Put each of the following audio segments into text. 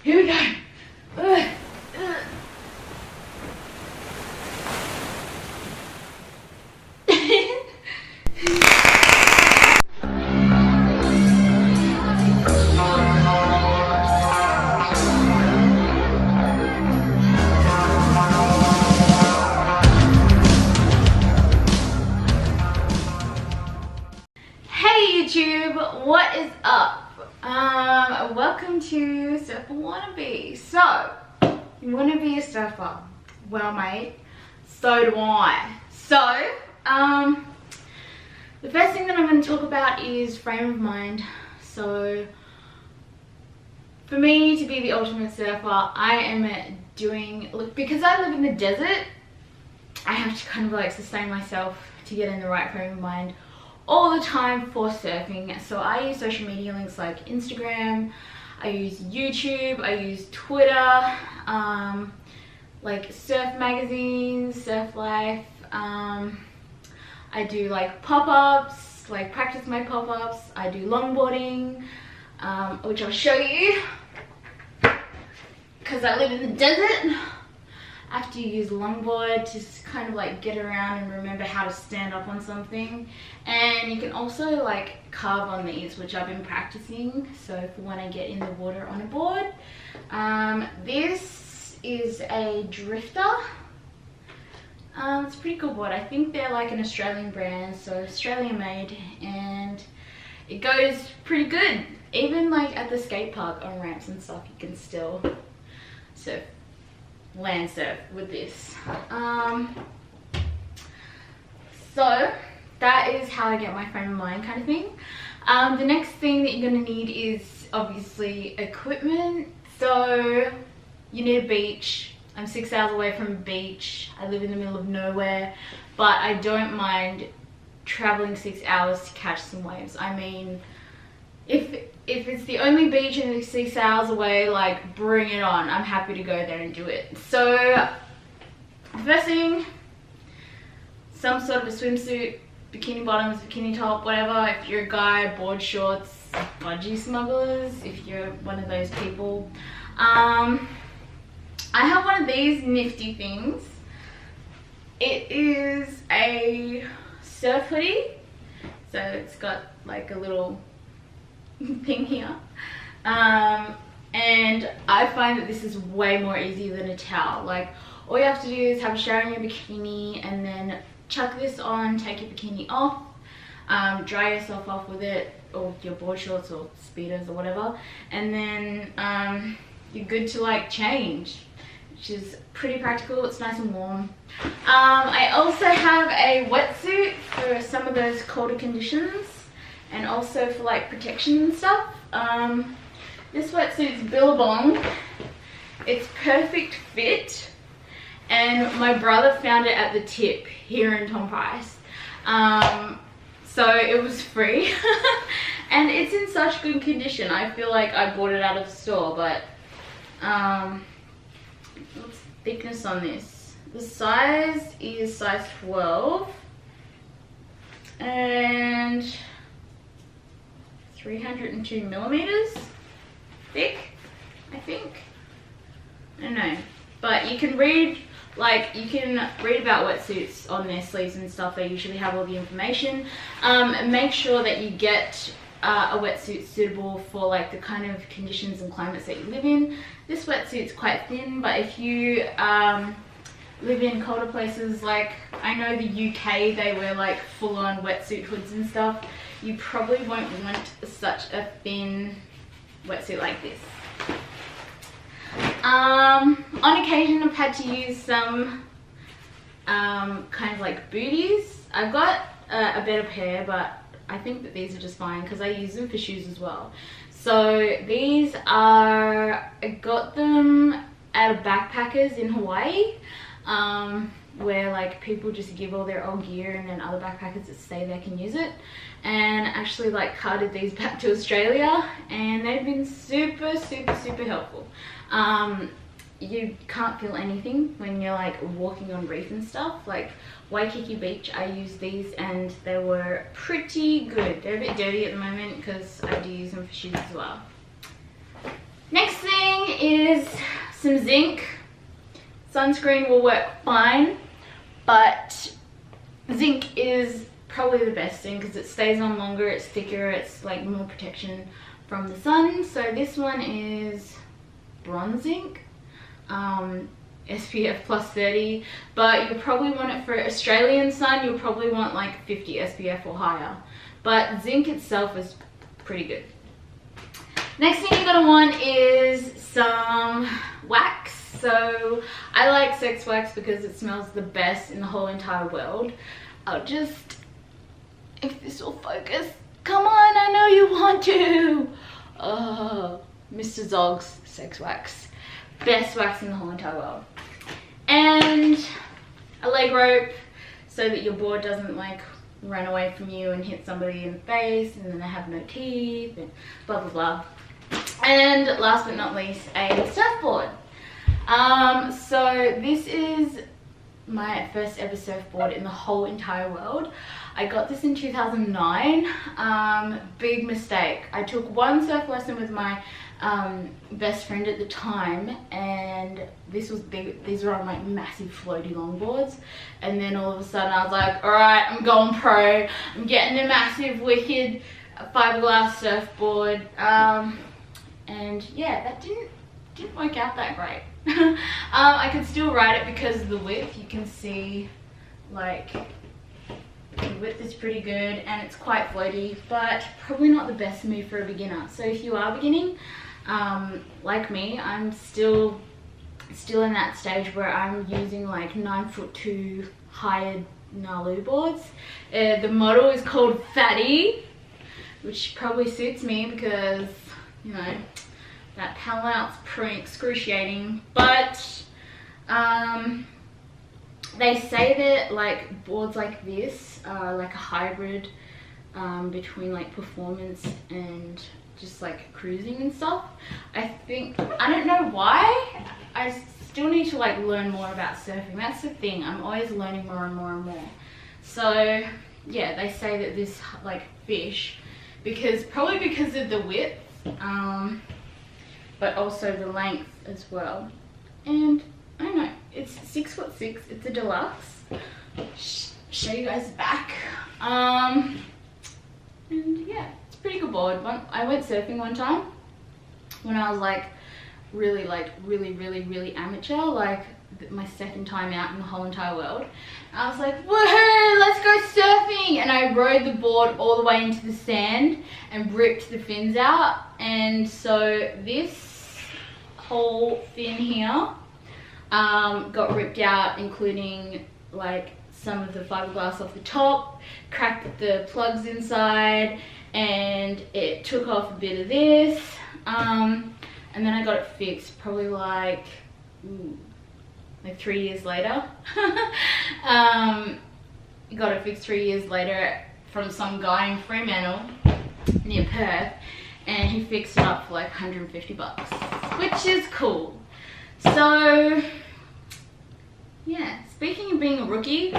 Here we go. Ugh. Ugh. Hey YouTube, what is up? Welcome to Surfer Wannabe. So, you want to be a surfer? Well, mate, so do I. So, the first thing that I'm going to talk about is frame of mind. So, for me to be the ultimate surfer, I am doing, look, because I live in the desert, I have to kind of like sustain myself to get in the right frame of mind all the time for surfing. So I use social media links like Instagram, I use YouTube, I use Twitter, like surf magazines, Surf Life. I do like pop-ups, like practice my pop-ups. I do longboarding, which I'll show you because I live in the desert. I have to use longboard to kind of like get around and remember how to stand up on something. And you can also like carve on these, which I've been practicing, so for when I get in the water on a board. This is a Drifter. It's a pretty cool board. I think they're like an Australian brand, so Australian made, and it goes pretty good. Even like at the skate park on ramps and stuff, you can still surf. Land surf with this. So that is how I get my frame of mind kind of thing. The next thing that you're going to need is obviously equipment. So you need a beach. I'm 6 hours away from a beach. I live in the middle of nowhere, but I don't mind traveling 6 hours to catch some waves. I mean, if it's the only beach and it's 6 hours away, like, bring it on. I'm happy to go there and do it. So, first thing, some sort of a swimsuit, bikini bottoms, bikini top, whatever. If you're a guy, board shorts, budgie smugglers, if you're one of those people. I have one of these nifty things. It is a surf hoodie. So, it's got like a little thing here, and I find that this is way more easy than a towel. Like, all you have to do is have a shower in your bikini and then chuck this on, take your bikini off, dry yourself off with it, or your board shorts or speedos or whatever, and then you're good to like change, which is pretty practical. It's nice and warm. I also have a wetsuit for some of those colder conditions, and also for like protection and stuff. This wetsuit's Billabong. It's perfect fit, and my brother found it at the Tip here in Tom Price. So it was free, and it's in such good condition. I feel like I bought it out of the store, but what's the thickness on this? The size is size 12, and 302 millimeters thick, I think. I don't know, but you can read about wetsuits on their sleeves and stuff. They usually have all the information. Make sure that you get a wetsuit suitable for like the kind of conditions and climates that you live in. This wetsuit's quite thin, but if you live in colder places, like I know the UK, they wear like full-on wetsuit hoods and stuff. You probably won't want such a thin wetsuit like this. On occasion, I've had to use some kind of like booties. I've got a better pair, but I think that these are just fine because I use them for shoes as well. So these are, I got them at a backpackers in Hawaii, where like people just give all their old gear and then other backpackers that stay there can use it, and actually like carted these back to Australia, and they've been super helpful. You can't feel anything when you're like walking on reef and stuff. Like Waikiki Beach, I used these and they were pretty good. They're a bit dirty at the moment because I do use them for shoes as well. Next thing some zinc. Sunscreen will work fine, but zinc is probably the best thing because it stays on longer, it's thicker, it's like more protection from the sun. So this one is bronze zinc, SPF plus 30, but you'll probably want it for Australian sun, you'll probably want like 50 SPF or higher, but zinc itself is pretty good. Next thing you're gonna want is some wax. So I like sex wax because it smells the best in the whole entire world. I'll just, if this will focus, come on, I know you want to. Mr. Zog's sex wax, best wax in the whole entire world. And a leg rope so that your board doesn't like run away from you and hit somebody in the face and then they have no teeth and blah blah blah. And last but not least, a surfboard. So this is my first ever surfboard in the whole entire world. I got this in 2009. Big mistake. I took one surf lesson with my best friend at the time, and these were on like massive floaty longboards, and then all of a sudden I was like, all right, I'm going pro, I'm getting a massive wicked fiberglass surfboard, and yeah, that didn't work out that great. I could still ride it because of the width. You can see like the width is pretty good and it's quite floaty, but probably not the best move for a beginner. So if you are beginning, like me, I'm still in that stage where I'm using like 9'2" hired Nalu boards. The model is called Fatty, which probably suits me because, you know, that paddle out's pretty excruciating. But they say that like boards like this are like a hybrid between like performance and just like cruising and stuff. I don't know why. I still need to like learn more about surfing. That's the thing, I'm always learning more and more and more. So yeah, they say that this like fish, probably because of the width, but also the length as well. And I don't know, it's 6'6", it's a deluxe. Show you guys the back. And yeah, it's a pretty good board. I went surfing one time when I was like really amateur, like my second time out in the whole entire world. I was like, woohoo, let's go surfing, and I rode the board all the way into the sand and ripped the fins out. And so this whole fin here got ripped out, including like some of the fiberglass off the top, cracked the plugs inside, and it took off a bit of this, and then I got it fixed probably like 3 years later. Got it fixed 3 years later from some guy in Fremantle near Perth, and he fixed it up for like 150 bucks, which is cool. So yeah, speaking of being a rookie,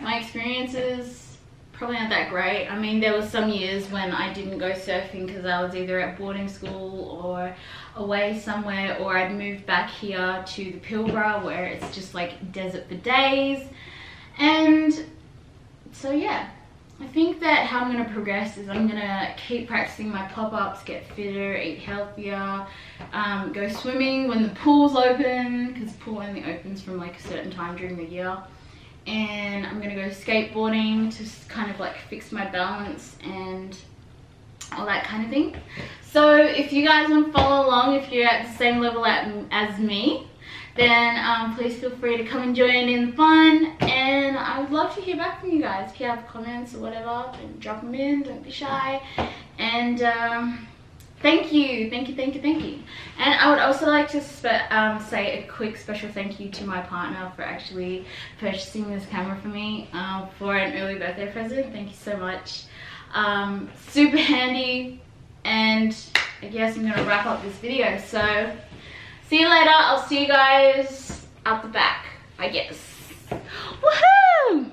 my experiences probably not that great. I mean, there was some years when I didn't go surfing because I was either at boarding school or away somewhere, or I'd moved back here to the Pilbara where it's just like desert for days. And so yeah, I think that how I'm going to progress is I'm going to keep practicing my pop-ups, get fitter, eat healthier, go swimming when the pool's open, because the pool only opens from like a certain time during the year. And I'm going to go skateboarding to kind of like fix my balance and all that kind of thing. So if you guys want to follow along, if you're at the same level as me, then please feel free to come and join in the fun. And I would love to hear back from you guys. If you have comments or whatever, then drop them in, don't be shy. And thank you. And I would also like to say a quick special thank you to my partner for actually purchasing this camera for me for an early birthday present. Thank you so much. Super handy. And I guess I'm gonna wrap up this video. So see you later. I'll see you guys out the back, I guess. Woohoo!